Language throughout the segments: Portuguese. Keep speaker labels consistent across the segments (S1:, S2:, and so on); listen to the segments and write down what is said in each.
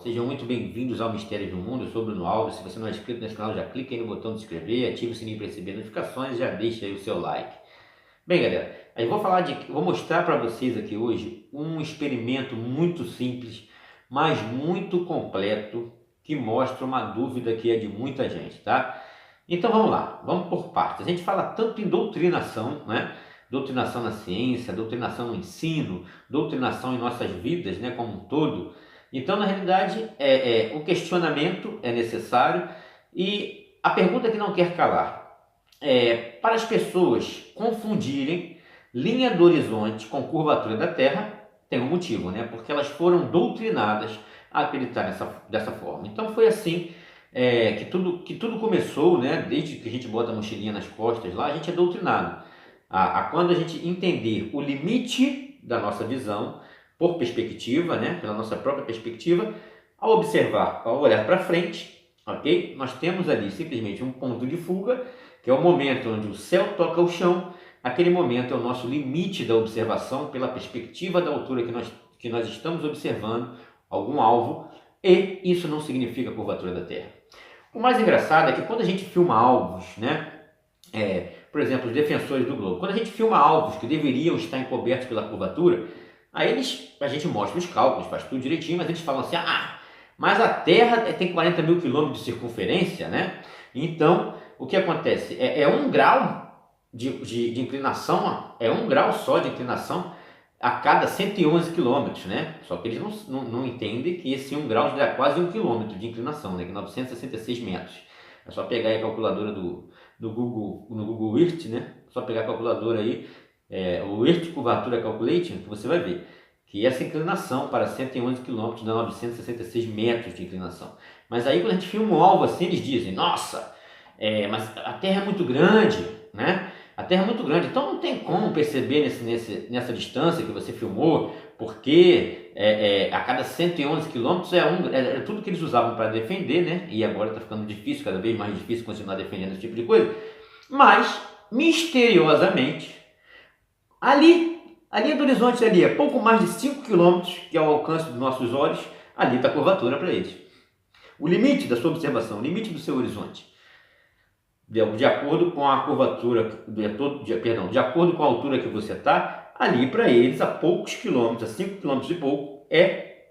S1: Sejam muito bem-vindos ao Mistério do Mundo. Eu sou o Bruno Alves. Se você não é inscrito nesse canal, já clica aí no botão de se inscrever, ative o sininho para receber notificações e já deixa aí o seu like. Bem, galera, eu vou mostrar para vocês aqui hoje um experimento muito simples, mas muito completo, que mostra uma dúvida que é de muita gente, tá? Então vamos lá, vamos por partes. A gente fala tanto em doutrinação, né? Doutrinação na ciência, doutrinação no ensino, doutrinação em nossas vidas, né, como um todo. Então, na realidade, o questionamento é necessário e a pergunta que não quer calar é para as pessoas confundirem linha do horizonte com curvatura da Terra, tem um motivo, né? Porque elas foram doutrinadas a acreditar dessa forma. Então foi assim que tudo começou, né? Desde que a gente bota a mochilinha nas costas lá, a gente é doutrinado. A quando a gente entender o limite da nossa visão, por perspectiva, né, pela nossa própria perspectiva, ao observar, ao olhar para frente, ok? Nós temos ali simplesmente um ponto de fuga, que é o momento onde o céu toca o chão. Aquele momento é o nosso limite da observação pela perspectiva da altura que nós estamos observando algum alvo, e isso não significa a curvatura da Terra. O mais engraçado é que quando a gente filma alvos, né, por exemplo, os defensores do globo, quando a gente filma alvos que deveriam estar encobertos pela curvatura, aí a gente mostra os cálculos, faz tudo direitinho, mas eles falam assim, mas a Terra tem 40 mil quilômetros de circunferência, né? Então, o que acontece? É 1 grau de inclinação, é 1 grau só de inclinação a cada 111 quilômetros, né? Só que eles não entendem que esse 1 grau dá quase 1 quilômetro de inclinação, né? Que é 966 metros. É só pegar aí a calculadora do Google, no Google Earth, né? Só pegar a calculadora aí, o Earth Curvatura Calculator, que você vai ver que essa inclinação para 111 km dá 966 metros de inclinação. Mas aí quando a gente filma um alvo assim, eles dizem, nossa, mas a Terra é muito grande, né? A Terra é muito grande, então não tem como perceber nessa distância que você filmou, porque a cada 111 quilômetros é tudo que eles usavam para defender, né? E agora está ficando difícil, cada vez mais difícil continuar defendendo esse tipo de coisa. Mas, misteriosamente, a linha do horizonte ali é pouco mais de 5 quilômetros, que é o alcance dos nossos olhos, ali está a curvatura para eles. O limite da sua observação, o limite do seu horizonte, de acordo com a curvatura, de acordo com a altura que você está, ali para eles, a poucos quilômetros, a 5 quilômetros e pouco, é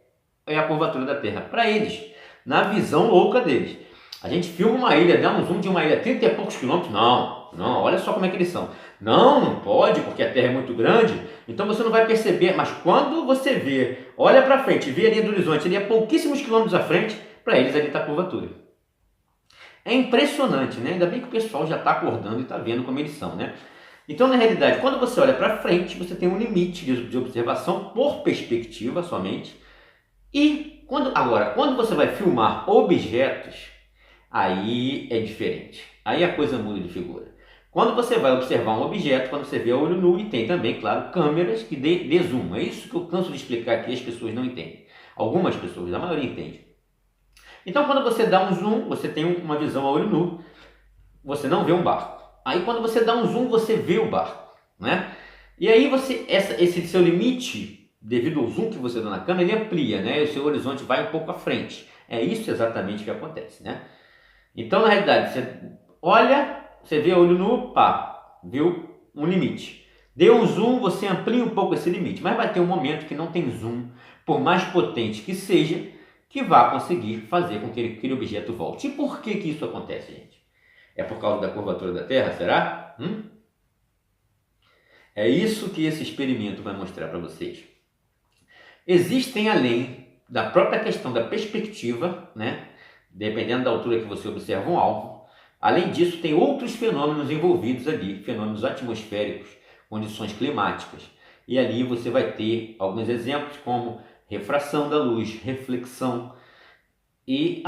S1: a curvatura da Terra. Para eles, na visão louca deles. A gente filma uma ilha, dá um zoom de uma ilha a 30 e poucos quilômetros, não, olha só como é que eles são. Não pode, porque a Terra é muito grande, então você não vai perceber, mas quando você vê, olha para frente, vê a linha do horizonte, ele é pouquíssimos quilômetros à frente, para eles ali está a curvatura. É impressionante, né? Ainda bem que o pessoal já está acordando e está vendo como eles são, né? Então, na realidade, quando você olha para frente, você tem um limite de observação por perspectiva somente. E quando você vai filmar objetos, aí é diferente. Aí a coisa muda de figura. Quando você vai observar um objeto, quando você vê a olho nu, e tem também, claro, câmeras que dê zoom. É isso que eu canso de explicar aqui, as pessoas não entendem. Algumas pessoas, a maioria entende. Então, quando você dá um zoom, você tem uma visão a olho nu, você não vê um barco. Aí, quando você dá um zoom, você vê o barco, né? E aí, esse seu limite, devido ao zoom que você dá na câmera, ele amplia, né? O seu horizonte vai um pouco à frente. É isso exatamente que acontece, né? Então, na realidade, você olha, você vê a olho nu, viu um limite. Deu um zoom, você amplia um pouco esse limite, mas vai ter um momento que não tem zoom, por mais potente que seja, que vá conseguir fazer com que aquele objeto volte. E por que isso acontece, gente? É por causa da curvatura da Terra, será? É isso que esse experimento vai mostrar para vocês. Existem, além da própria questão da perspectiva, né? Dependendo da altura que você observa um alvo, além disso, tem outros fenômenos envolvidos ali, fenômenos atmosféricos, condições climáticas. E ali você vai ter alguns exemplos como refração da luz, reflexão e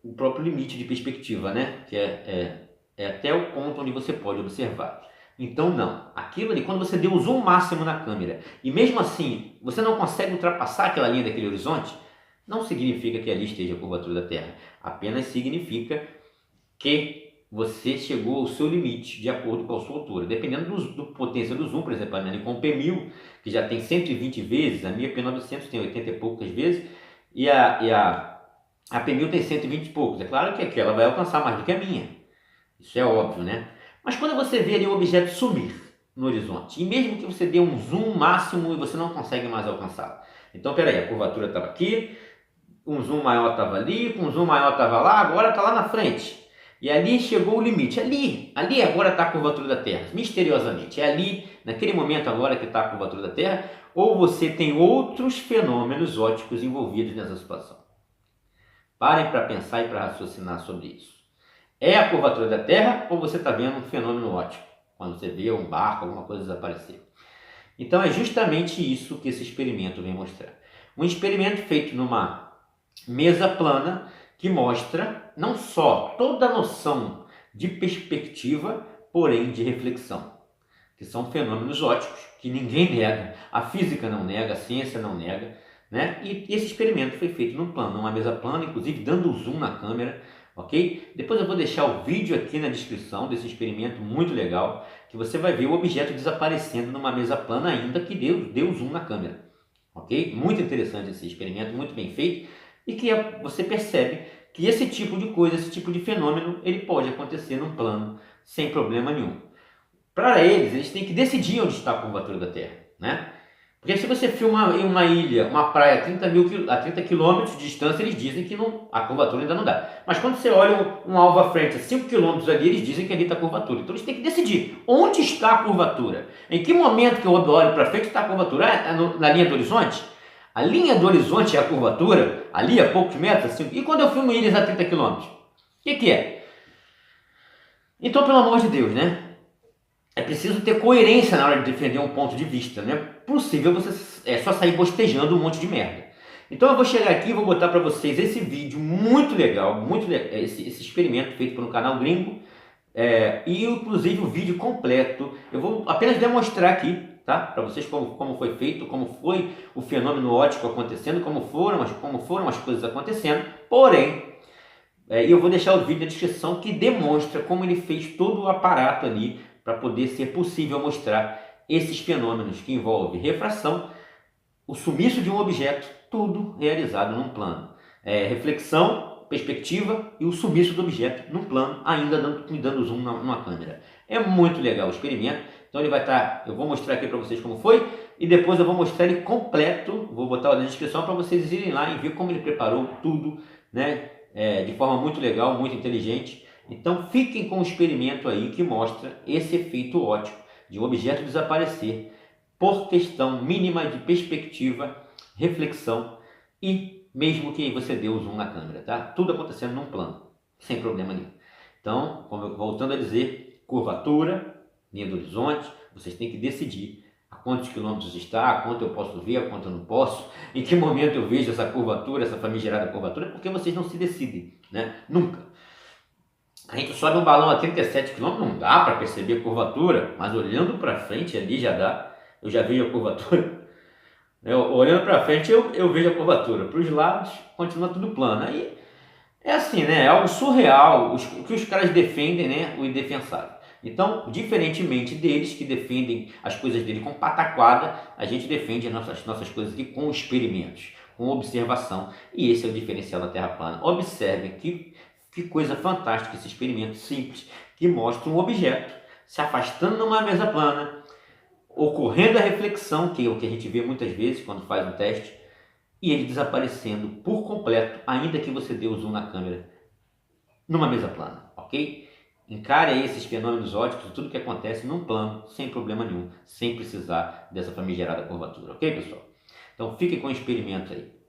S1: o próprio limite de perspectiva, né? Que é até o ponto onde você pode observar. Então não, aquilo ali, quando você deu o zoom máximo na câmera e mesmo assim você não consegue ultrapassar aquela linha daquele horizonte, não significa que ali esteja a curvatura da Terra, apenas significa que você chegou ao seu limite de acordo com a sua altura. Dependendo do potência do zoom, por exemplo, a Nikon P1000, que já tem 120 vezes, a minha P900 tem 80 e poucas vezes, a Pmil tem 120 e poucos. É claro que aquela vai alcançar mais do que a minha. Isso é óbvio, né? Mas quando você vê ali o objeto sumir no horizonte, e mesmo que você dê um zoom máximo e você não consegue mais alcançá-lo. Então, peraí, a curvatura estava aqui, um zoom maior estava ali, um zoom maior estava lá, agora está lá na frente. E ali chegou o limite. Ali agora está a curvatura da Terra, misteriosamente. É ali, naquele momento agora que está a curvatura da Terra, ou você tem outros fenômenos ópticos envolvidos nessa situação. Parem para pensar e para raciocinar sobre isso. É a curvatura da Terra ou você está vendo um fenômeno óptico? Quando você vê um barco, alguma coisa desaparecer. Então é justamente isso que esse experimento vem mostrar. Um experimento feito numa mesa plana que mostra não só toda a noção de perspectiva, porém de reflexão, que são fenômenos ópticos que ninguém nega, a física não nega, a ciência não nega, né? E esse experimento foi feito num plano, numa mesa plana, inclusive dando zoom na câmera, ok? Depois eu vou deixar o vídeo aqui na descrição desse experimento muito legal, que você vai ver o objeto desaparecendo numa mesa plana ainda que deu zoom na câmera, ok? Muito interessante esse experimento, muito bem feito, e que você percebe que esse tipo de coisa, esse tipo de fenômeno, ele pode acontecer num plano sem problema nenhum. Para eles têm que decidir onde está a curvatura da Terra, né? Porque se você filma em uma ilha, uma praia a 30 quilômetros de distância, eles dizem que a curvatura ainda não dá. Mas quando você olha um alvo à frente a 5 quilômetros ali, eles dizem que ali está a curvatura. Então eles têm que decidir onde está a curvatura. Em que momento que eu olho para frente está a curvatura? Na linha do horizonte? A linha do horizonte é a curvatura, ali a poucos metros, assim. E quando eu filmo ilhas a 30 quilômetros? O que é? Então, pelo amor de Deus, né? É preciso ter coerência na hora de defender um ponto de vista. Não é possível você só sair bostejando um monte de merda. Então eu vou chegar aqui e vou botar para vocês esse vídeo muito legal, esse experimento feito por um canal gringo, e inclusive o vídeo completo. Eu vou apenas demonstrar aqui, tá? Para vocês como foi feito, como foi o fenômeno óptico acontecendo, como foram as coisas acontecendo. Porém, eu vou deixar o vídeo na descrição que demonstra como ele fez todo o aparato ali para poder ser possível mostrar esses fenômenos que envolvem refração, o sumiço de um objeto, tudo realizado num plano. Reflexão, perspectiva e o sumiço do objeto num plano, ainda dando zoom numa câmera. É muito legal o experimento. Então ele vai estar, eu vou mostrar aqui para vocês como foi e depois eu vou mostrar ele completo, vou botar na descrição para vocês irem lá e ver como ele preparou tudo, né? De forma muito legal, muito inteligente. Então fiquem com o experimento aí que mostra esse efeito óptico de um objeto desaparecer por questão mínima de perspectiva, reflexão e mesmo que você dê o zoom na câmera, tá? Tudo acontecendo num plano, sem problema nenhum. Então, voltando a dizer, curvatura, linha do horizonte, vocês têm que decidir a quantos quilômetros está, a quanto eu posso ver, a quanto eu não posso, em que momento eu vejo essa curvatura, essa famigerada curvatura, porque vocês não se decidem, né? Nunca. A gente sobe um balão a 37 km, não dá para perceber a curvatura, mas olhando para frente ali já dá, eu já vejo a curvatura. Olhando para frente eu vejo a curvatura, para os lados continua tudo plano. Aí é assim, né? É algo surreal, o que os caras defendem, né? O indefensável. Então, diferentemente deles que defendem as coisas dele com pataquada, a gente defende as nossas coisas aqui com experimentos, com observação. E esse é o diferencial da Terra plana. Observem que coisa fantástica esse experimento simples que mostra um objeto se afastando numa mesa plana, ocorrendo a reflexão, que é o que a gente vê muitas vezes quando faz um teste, e ele desaparecendo por completo, ainda que você dê o zoom na câmera, numa mesa plana, ok? Encare aí esses fenômenos ópticos, tudo que acontece num plano, sem problema nenhum, sem precisar dessa famigerada curvatura, ok, pessoal? Então fique com o experimento aí.